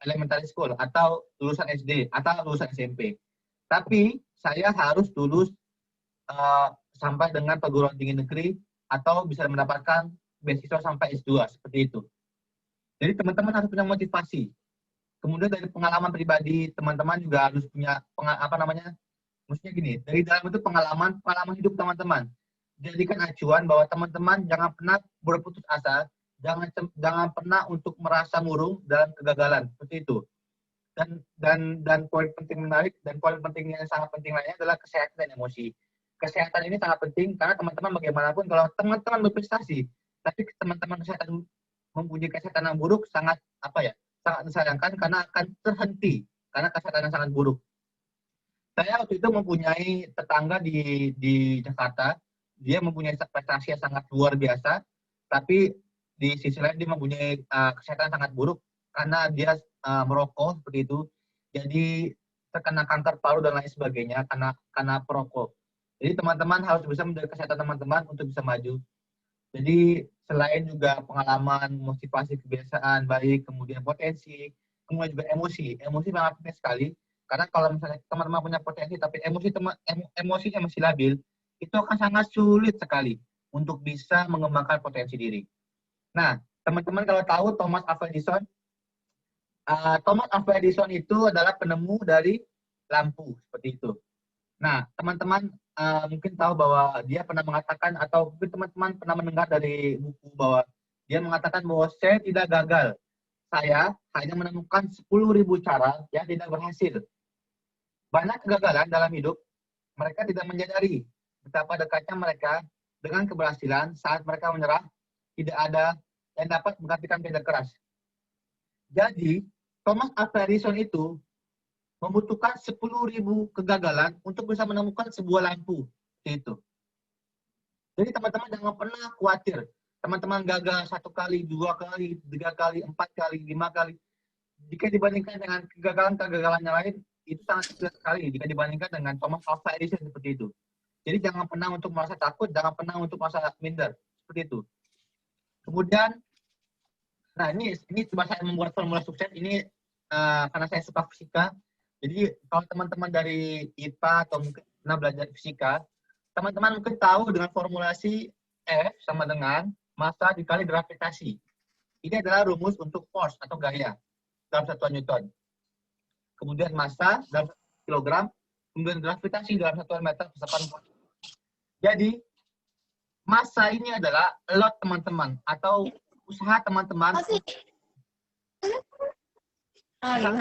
elementary school atau lulusan SD atau lulusan SMP. Tapi saya harus lulus sampai dengan perguruan tinggi negeri atau bisa mendapatkan beasiswa sampai S2 seperti itu. Jadi teman-teman harus punya motivasi. Kemudian dari pengalaman pribadi, teman-teman juga harus punya maksudnya gini, dari dalam itu pengalaman hidup teman-teman. Jadikan acuan bahwa teman-teman jangan pernah berputus asa, jangan pernah untuk merasa murung dalam kegagalan seperti itu. Dan poin penting menarik dan poin penting yang sangat penting lainnya adalah kesehatan dan emosi. Kesehatan ini sangat penting karena teman-teman bagaimanapun kalau teman-teman berprestasi, tapi teman-teman mempunyai kesehatan yang buruk, sangat disayangkan karena akan terhenti karena kesehatan yang sangat buruk. Saya waktu itu mempunyai tetangga di Jakarta. dia mempunyai prestasi yang sangat luar biasa, tapi di sisi lain dia mempunyai kesehatan sangat buruk karena dia merokok seperti itu. Jadi terkena kanker paru dan lain sebagainya karena perokok. Jadi teman-teman harus bisa menjaga kesehatan teman-teman untuk bisa maju. Jadi selain juga pengalaman, motivasi, kebiasaan baik, kemudian potensi, kemudian juga emosi. Emosi sangat penting sekali. Karena kalau misalnya teman-teman punya potensi tapi emosinya masih labil, itu akan sangat sulit sekali untuk bisa mengembangkan potensi diri. Nah, teman-teman kalau tahu Thomas Alva Edison itu adalah penemu dari lampu seperti itu. Nah, teman-teman mungkin tahu bahwa dia pernah mengatakan atau mungkin teman-teman pernah mendengar dari buku bahwa dia mengatakan bahwa saya tidak gagal. Saya hanya menemukan 10.000 cara yang tidak berhasil. Banyak kegagalan dalam hidup, mereka tidak menyadari betapa dekatnya mereka dengan keberhasilan saat mereka menyerah, tidak ada yang dapat menggantikan kerja keras. Jadi, Thomas Alva Edison itu membutuhkan 10.000 kegagalan untuk bisa menemukan sebuah lampu. Itu. Jadi teman-teman jangan pernah khawatir. Teman-teman gagal 1 kali, 2 kali, 3 kali, 4 kali, 5 kali. Jika dibandingkan dengan kegagalan-kegagalan yang lain, itu sangat kecil sekali jika dibandingkan dengan Thomas Alva Edison seperti itu. Jadi jangan pernah untuk merasa takut, jangan pernah untuk merasa minder. Seperti itu. Kemudian, nah ini coba saya membuat formula sukses. Ini karena saya suka fisika. Jadi kalau teman-teman dari IPA atau mungkin pernah belajar fisika, teman-teman mungkin tahu dengan formulasi F sama dengan massa dikali gravitasi. Ini adalah rumus untuk force atau gaya dalam satuan Newton. Kemudian massa dalam kilogram, kemudian gravitasi dalam satuan meter persatuan. Jadi massa ini adalah load teman-teman atau usaha teman-teman. Halo?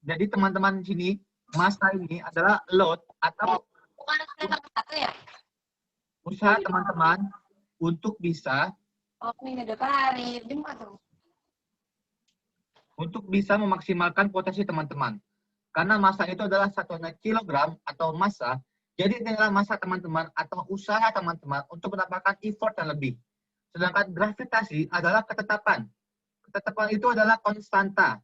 Jadi teman-teman sini massa ini adalah load atau usaha teman-teman untuk bisa memaksimalkan potensi teman-teman. Karena massa itu adalah satuannya kilogram atau massa, jadi ini adalah massa teman-teman atau usaha teman-teman untuk mendapatkan effort yang lebih. Sedangkan gravitasi adalah ketetapan. Ketetapan itu adalah konstanta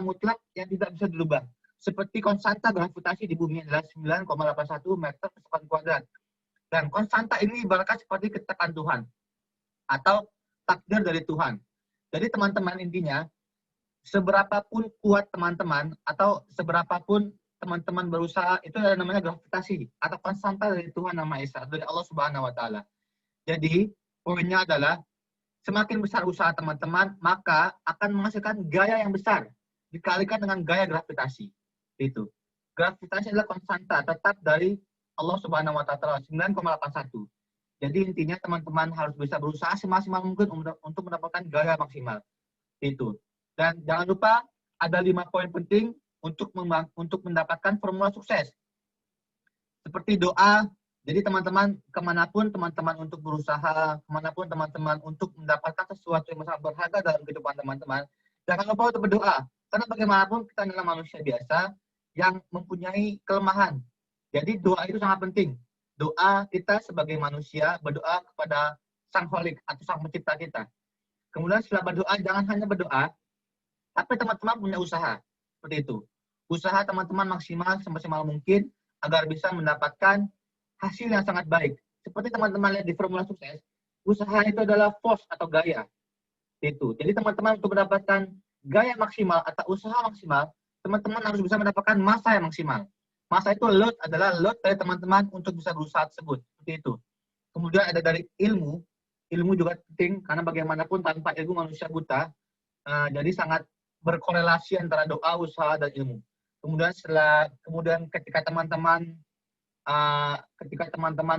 mutlak yang tidak bisa dirubah. Seperti konstanta gravitasi di bumi adalah 9,81 meter per sekon kuadrat. Dan konstanta ini ibaratkan seperti ketetapan Tuhan atau takdir dari Tuhan. Jadi teman-teman intinya, seberapapun kuat teman-teman atau seberapapun teman-teman berusaha, itu adalah namanya gravitasi atau konstanta dari Tuhan Yang Maha Esa, dari Allah Subhanahu wa Ta'ala. Jadi poinnya adalah semakin besar usaha teman-teman, maka akan menghasilkan gaya yang besar dikalikan dengan gaya gravitasi. Itu. Gravitasi adalah konstanta tetap dari Allah Subhanahu wa Ta'ala 9,81. Jadi intinya teman-teman harus bisa berusaha semaksimal mungkin untuk mendapatkan gaya maksimal. Itu. Dan jangan lupa ada 5 poin penting untuk mendapatkan formula sukses. Seperti doa. Jadi teman-teman kemanapun teman-teman untuk berusaha, kemanapun teman-teman untuk mendapatkan sesuatu yang sangat berharga dalam kehidupan teman-teman, jangan lupa untuk berdoa. Karena bagaimanapun kita adalah manusia biasa yang mempunyai kelemahan. Jadi doa itu sangat penting. Doa kita sebagai manusia berdoa kepada Sang Kholik atau Sang Pencipta kita. Kemudian setelah berdoa, jangan hanya berdoa, tapi teman-teman punya usaha. Seperti itu. Usaha teman-teman maksimal semaksimal mungkin agar bisa mendapatkan hasil yang sangat baik. Seperti teman-teman lihat di formula sukses, usaha itu adalah force atau gaya. Itu. Jadi teman-teman untuk mendapatkan gaya maksimal atau usaha maksimal, teman-teman harus bisa mendapatkan massa yang maksimal. Massa itu load adalah load dari teman-teman untuk bisa berusaha tersebut. Seperti itu. Kemudian ada dari ilmu. Ilmu juga penting karena bagaimanapun tanpa ilmu manusia buta. Jadi sangat berkorelasi antara doa, usaha, dan ilmu. Kemudian ketika teman-teman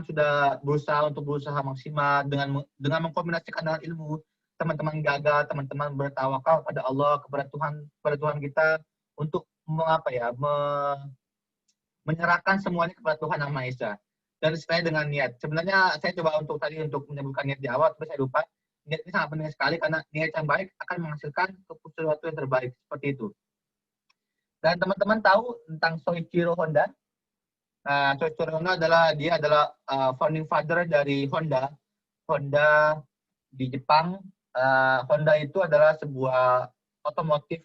sudah berusaha maksimal dengan mengkombinasikan dengan ilmu, teman-teman gagal, teman-teman bertawakal pada Allah, kepada Tuhan kita untuk menyerahkan semuanya kepada Tuhan Yang Maha Esa. Dan sesuai dengan niat. Sebenarnya saya coba untuk menyebutkan niat di awal, tapi saya lupa. Niat ini sangat penting sekali karena niat yang baik akan menghasilkan sesuatu yang terbaik. Seperti itu. Dan teman-teman tahu tentang Soichiro Honda? Nah, Soichiro Honda dia adalah founding father dari Honda. Honda di Jepang. Honda itu adalah sebuah otomotif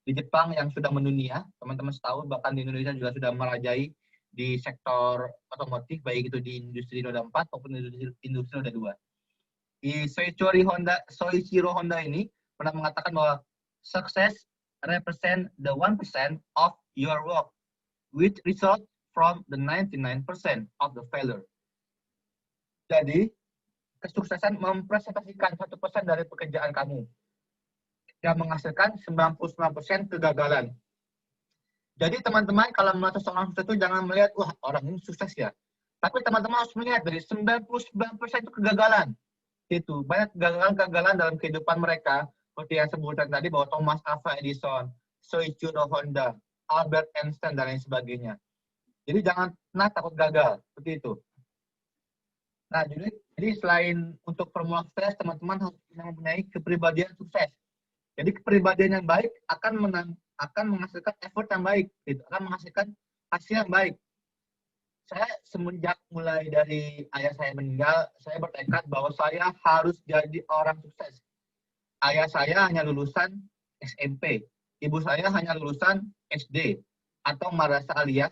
di Jepang yang sudah mendunia. Teman-teman tahu, bahkan di Indonesia juga sudah merajai di sektor otomotif, baik itu di industri roda 4 maupun industri roda 2. Soichiro Honda ini pernah mengatakan bahwa success represent the 1% of your work, which result from the 99% of the failure. Jadi, kesuksesan mempresentasikan 1% dari pekerjaan kamu yang menghasilkan 99% kegagalan. Jadi teman-teman kalau melihat seseorang sukses itu jangan melihat, wah orang ini sukses ya. Tapi teman-teman harus melihat dari 99% itu kegagalan. Itu banyak kegagalan-kegagalan dalam kehidupan mereka, seperti yang sebutkan tadi bahwa Thomas Alva Edison, Soichiro Honda, Albert Einstein dan lain sebagainya. Jadi jangan pernah takut gagal, seperti itu. Nah, jadi selain untuk formula sukses, teman-teman harus mempunyai kepribadian sukses. Jadi kepribadian yang baik akan menghasilkan effort yang baik, gitu. Akan menghasilkan hasil yang baik. Saya semenjak mulai dari ayah saya meninggal, saya bertekad bahwa saya harus jadi orang sukses. Ayah saya hanya lulusan SMP, ibu saya hanya lulusan SD atau madrasah aliyah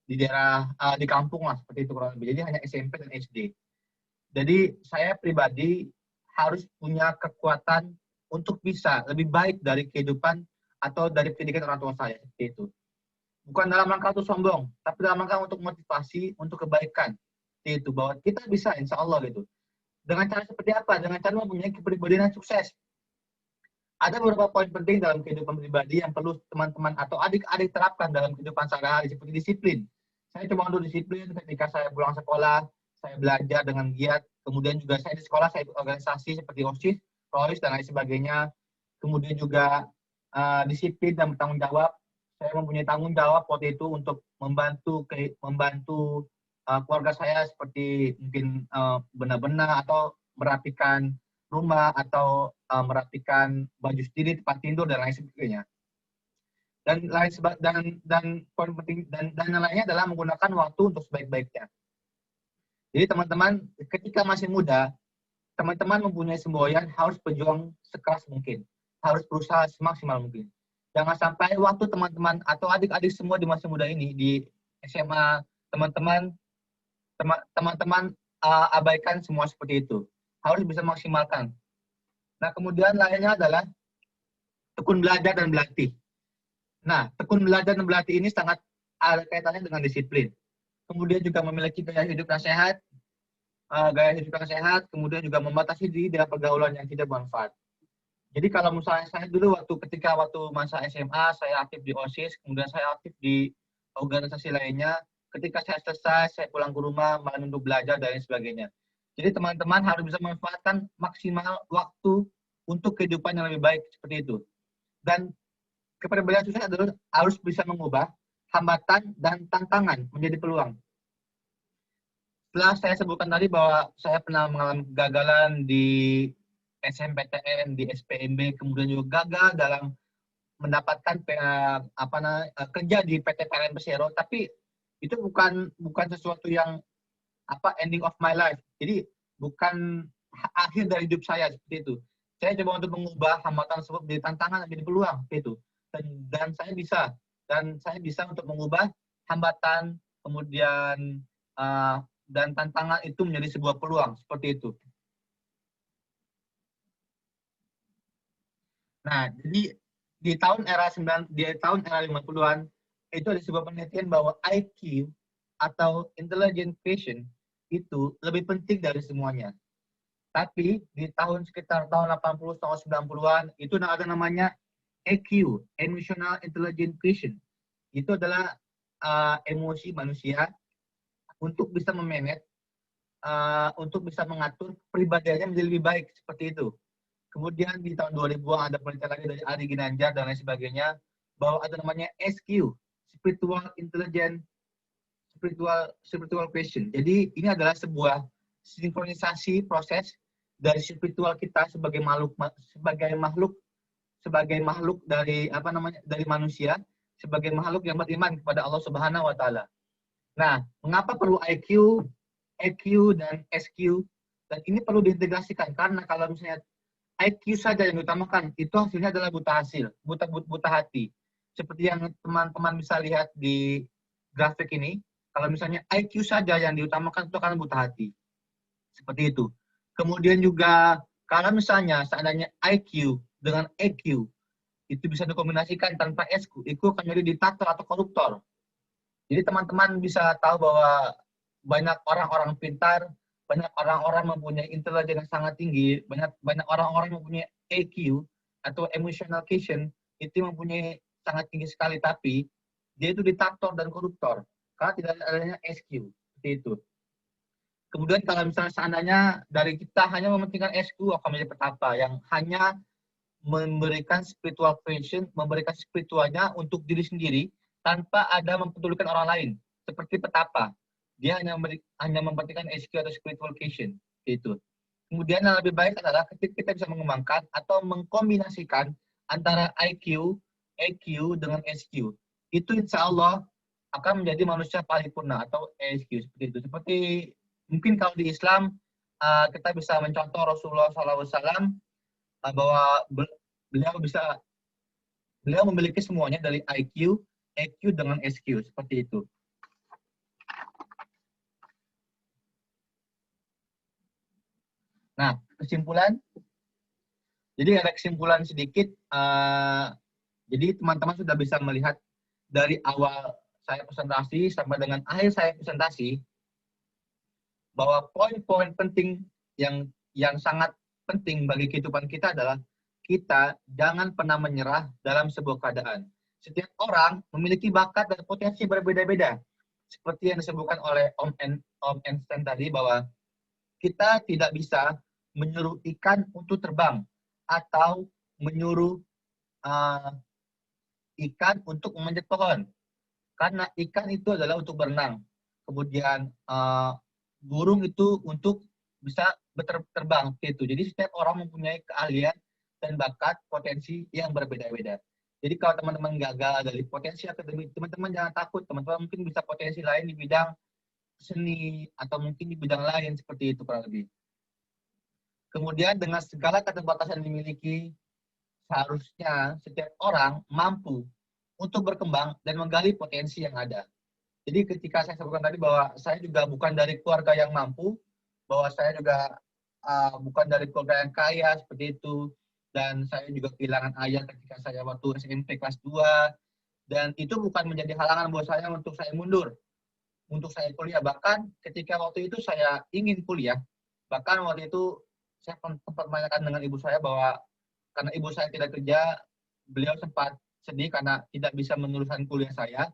di daerah di kampung lah, seperti itu kurang lebih. Jadi hanya SMP dan SD. Jadi saya pribadi harus punya kekuatan untuk bisa lebih baik dari kehidupan atau dari pendidikan orang tua saya, seperti itu. Bukan dalam rangka untuk sombong, tapi dalam rangka untuk motivasi, untuk kebaikan. Seperti itu, bahwa kita bisa, insya Allah gitu. Dengan cara seperti apa? Dengan cara mempunyai kepribadian yang sukses. Ada beberapa poin penting dalam kehidupan pribadi yang perlu teman-teman atau adik-adik terapkan dalam kehidupan sehari-hari, seperti disiplin. Saya coba untuk disiplin ketika saya pulang sekolah, saya belajar dengan giat. Kemudian juga saya di sekolah, saya ikut organisasi seperti OSIS, PROIS, dan lain sebagainya. Kemudian juga disiplin dan bertanggung jawab. Saya mempunyai tanggung jawab waktu itu untuk membantu keluarga saya seperti mungkin benar-benar atau merapikan rumah atau merapikan baju sendiri, tempat tidur dan lain sebagainya. Dan poin penting dan yang lainnya adalah menggunakan waktu untuk sebaik-baiknya. Jadi teman-teman ketika masih muda, teman-teman mempunyai semboyan harus berjuang sekeras mungkin, harus berusaha semaksimal mungkin. Jangan sampai waktu teman-teman atau adik-adik semua di masa muda ini di SMA, teman-teman abaikan semua seperti itu. Harus bisa maksimalkan. Nah, kemudian lainnya adalah tekun belajar dan berlatih. Nah, tekun belajar dan berlatih ini sangat ada kaitannya dengan disiplin. Kemudian juga memiliki gaya hidup yang sehat, kemudian juga membatasi diri dengan pergaulan yang tidak bermanfaat. Jadi kalau misalnya saya dulu waktu masa SMA, saya aktif di OSIS, kemudian saya aktif di organisasi lainnya. Ketika saya selesai, saya pulang ke rumah, malam untuk belajar, dan lain sebagainya. Jadi teman-teman harus bisa memanfaatkan maksimal waktu untuk kehidupan yang lebih baik, seperti itu. Dan kepribadian sukses adalah harus bisa mengubah hambatan dan tantangan menjadi peluang. Setelah saya sebutkan tadi bahwa saya pernah mengalami kegagalan di SMPTN, di SPMB, kemudian juga gagal dalam mendapatkan kerja di PT PLN Persero, tapi itu bukan sesuatu yang ending of my life. Jadi bukan akhir dari hidup saya seperti itu. Saya coba untuk mengubah hambatan tersebut menjadi tantangan menjadi peluang itu. Dan saya bisa untuk mengubah hambatan kemudian dan tantangan itu menjadi sebuah peluang seperti itu. Nah, jadi di tahun era 50-an itu ada sebuah penelitian bahwa IQ atau intelligent quotient itu lebih penting dari semuanya. Tapi di sekitar tahun 80 tahun 90-an itu ada namanya EQ, emotional intelligent quotient. Itu adalah emosi manusia untuk bisa memanage, untuk bisa mengatur pribadiannya menjadi lebih baik seperti itu. Kemudian di tahun 2000 ada penelitian lagi dari Ari Ginanjar dan lain sebagainya bahwa ada namanya SQ, spiritual question. Jadi ini adalah sebuah sinkronisasi proses dari spiritual kita sebagai makhluk sebagai makhluk dari dari manusia, sebagai makhluk yang beriman kepada Allah Subhanahu wa taala. Nah, mengapa perlu IQ, EQ dan SQ? Dan ini perlu diintegrasikan karena kalau misalnya IQ saja yang diutamakan, itu hasilnya adalah buta hasil, buta hati. Seperti yang teman-teman bisa lihat di grafik ini, kalau misalnya IQ saja yang diutamakan itu akan buta hati. Seperti itu. Kemudian juga kalau misalnya seandainya IQ dengan EQ itu bisa dikombinasikan tanpa SQ, itu akan menjadi diktator atau koruptor. Jadi teman-teman bisa tahu bahwa banyak orang-orang pintar, banyak orang-orang mempunyai intelijen yang sangat tinggi, banyak orang-orang mempunyai EQ atau emotional quotient itu mempunyai sangat tinggi sekali, tapi dia itu diktator dan koruptor karena tidak adanya SQ seperti itu. Kemudian kalau misalnya seandainya dari kita hanya mementingkan SQ akan menjadi petapa yang hanya memberikan spiritual quotient, memberikan spiritualnya untuk diri sendiri tanpa ada mempedulikan orang lain, seperti petapa. Dia hanya mementingkan SQ atau spiritual quotient, itu. Kemudian yang lebih baik adalah ketika kita bisa mengembangkan atau mengkombinasikan antara IQ, EQ dengan SQ. Itu insya Allah akan menjadi manusia paripurna atau ESQ seperti itu. Seperti mungkin kalau di Islam kita bisa mencontoh Rasulullah SAW bahwa beliau memiliki semuanya dari IQ, EQ dengan SQ seperti itu. Nah, kesimpulan. Jadi ada kesimpulan sedikit. Jadi teman-teman sudah bisa melihat dari awal saya presentasi sampai dengan akhir saya presentasi bahwa poin-poin penting yang sangat penting bagi kehidupan kita adalah kita jangan pernah menyerah dalam sebuah keadaan. Setiap orang memiliki bakat dan potensi berbeda-beda. Seperti yang disebutkan oleh Om Einstein tadi bahwa kita tidak bisa menyuruh ikan untuk terbang atau menyuruh ikan untuk memanjat pohon. Karena ikan itu adalah untuk berenang. Kemudian burung itu untuk bisa terbang gitu. Jadi setiap orang mempunyai keahlian dan bakat potensi yang berbeda-beda. Jadi kalau teman-teman gagal dari potensi akademik, teman-teman jangan takut. Teman-teman mungkin bisa potensi lain di bidang seni atau mungkin di bidang lain seperti itu kurang lebih. Kemudian dengan segala keterbatasan yang dimiliki, seharusnya setiap orang mampu untuk berkembang dan menggali potensi yang ada. Jadi ketika saya sebutkan tadi bahwa saya juga bukan dari keluarga yang mampu, bahwa saya juga bukan dari keluarga yang kaya seperti itu, dan saya juga kehilangan ayah ketika saya waktu SMP kelas 2, dan itu bukan menjadi halangan buat saya untuk saya mundur, untuk saya kuliah. Bahkan ketika waktu itu saya ingin kuliah, bahkan waktu itu saya sempat menanyakan dengan ibu saya bahwa karena ibu saya tidak kerja, beliau sempat sedih karena tidak bisa meneruskan kuliah saya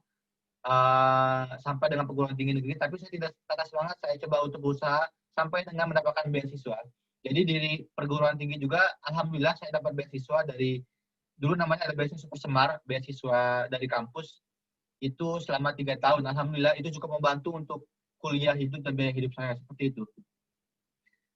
sampai dengan perguruan tinggi negeri, tapi saya tidak patah semangat, saya coba untuk berusaha sampai dengan mendapatkan beasiswa. Jadi di perguruan tinggi juga, alhamdulillah saya dapat beasiswa dari, dulu namanya ada beasiswa Semar, beasiswa dari kampus, itu selama 3 tahun, alhamdulillah itu cukup membantu untuk kuliah hidup dan biaya hidup saya, seperti itu.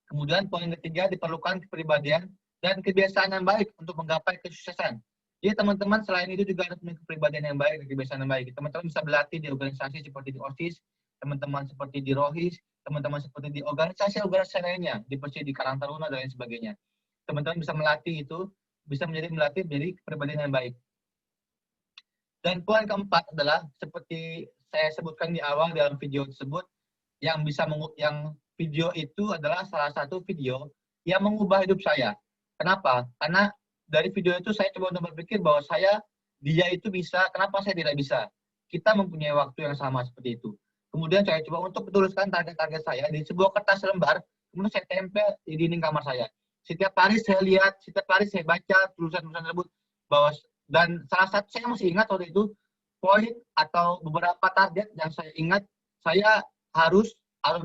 Kemudian poin ketiga, diperlukan kepribadian dan kebiasaan yang baik untuk menggapai kesuksesan. Jadi teman-teman selain itu juga harus punya kepribadian yang baik dan kebiasaan yang baik. Teman-teman bisa berlatih di organisasi seperti di OSIS, teman-teman seperti di ROHIS, teman-teman seperti di organisasi lainnya, di Persi, di Karang Taruna, dan lain sebagainya. Teman-teman bisa melatih itu, bisa melatih menjadi kepribadian yang baik. Dan poin keempat adalah, seperti saya sebutkan di awal dalam video tersebut, yang video itu adalah salah satu video yang mengubah hidup saya. Kenapa? Karena dari video itu saya coba untuk berpikir bahwa dia itu bisa, kenapa saya tidak bisa? Kita mempunyai waktu yang sama seperti itu. Kemudian saya coba untuk menuliskan target-target saya di sebuah kertas lembar, kemudian saya tempel di dinding kamar saya. Setiap hari saya lihat, setiap hari saya baca tulisan-tulisan tersebut, bahwa, dan salah satu saya masih ingat waktu itu, poin atau beberapa target yang saya ingat, saya harus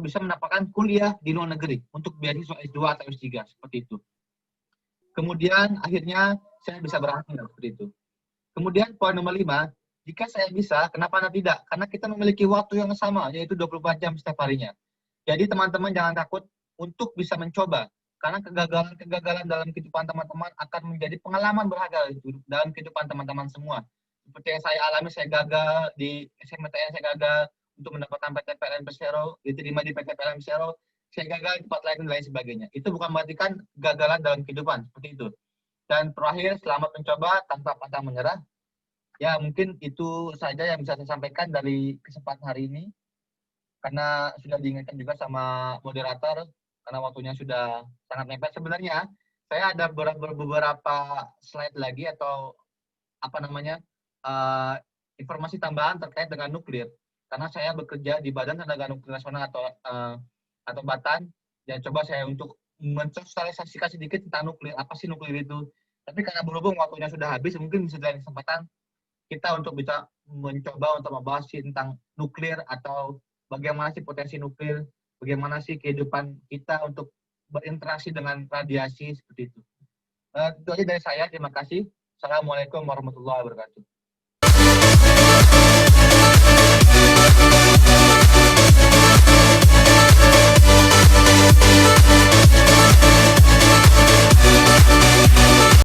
bisa mendapatkan kuliah di luar negeri untuk beasiswa S2 atau S3 seperti itu. Kemudian akhirnya saya bisa berhasil seperti itu. Kemudian poin nomor 5, jika saya bisa, kenapa Anda tidak? Karena kita memiliki waktu yang sama, yaitu 24 jam setiap harinya. Jadi teman-teman jangan takut untuk bisa mencoba. Karena kegagalan-kegagalan dalam kehidupan teman-teman akan menjadi pengalaman berharga dalam kehidupan teman-teman semua. Seperti yang saya alami, saya gagal di SMPTN, saya gagal untuk mendapatkan PTPLN Persero, diterima di PTPLN Persero, saya gagal di tempat lain dan lain sebagainya. Itu bukan berarti kan kegagalan dalam kehidupan, seperti itu. Dan terakhir, selamat mencoba tanpa pantang menyerah. Ya, mungkin itu saja yang bisa saya sampaikan dari kesempatan hari ini. Karena sudah diingatkan juga sama moderator, karena waktunya sudah sangat mepet. Sebenarnya, saya ada beberapa slide lagi atau apa namanya informasi tambahan terkait dengan nuklir. Karena saya bekerja di Badan Tenaga Nuklir Nasional atau Batan, dan coba saya untuk mensosialisasikan sedikit tentang nuklir. Apa sih nuklir itu? Tapi karena berhubung waktunya sudah habis, mungkin bisa dari kesempatan kita untuk bisa mencoba untuk membahas tentang nuklir atau bagaimana sih potensi nuklir, bagaimana sih kehidupan kita untuk berinteraksi dengan radiasi seperti itu. Itu aja dari saya. Terima kasih. Assalamualaikum warahmatullahi wabarakatuh.